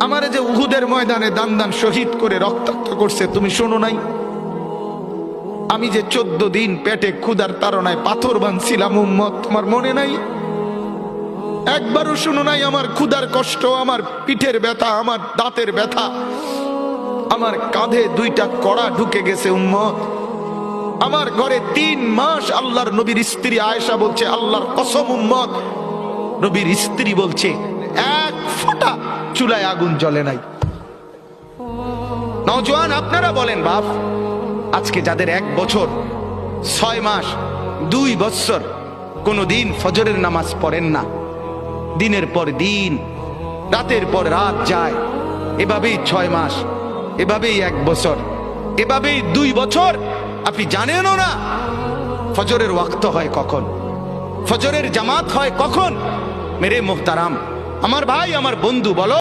আমারে যে উহুদের ময়দানে দান দান শহীদ করে রক্তাক্ত করছে তুমি শোনো নাই? আমি যে 14 দিন পেটে ক্ষুধার তাড়নায় পাথর বাঁধছিলাম উম্মত, তোমার মনে নাই? একবারও শুনো নাই আমার ক্ষুধার কষ্ট, আমার পিঠের ব্যথা, আমার দাঁতের ব্যথা, আমার কাঁধে 2টা কড়া ঢুকে গেছে উম্মত। আমার ঘরে 3 মাস আল্লাহর নবীর স্ত্রী আয়েশা বলছে, আল্লাহর কসম উম্মত, নবীর স্ত্রী বলছে এক ফোঁটা চুলায় আগুন জ্বলে নাই। নওজোয়ান আপনারা বলেন বাপ, আজকে যাদের 1 বছর 6 মাস 2 বছর কোনদিন ফজরের নামাজ পড়েন না, দিনের পর দিন রাতের পর রাত যায়, এভাবেই 6 মাস, এভাবেই 1 বছর, এভাবেই 2 বছর, আপনি জানেনও না ফজরের ওয়াক্ত হয় কখন, ফজরের জামাত হয় কখন। মেরে মোহতারাম, আমার ভাই, আমার বন্ধু, বলো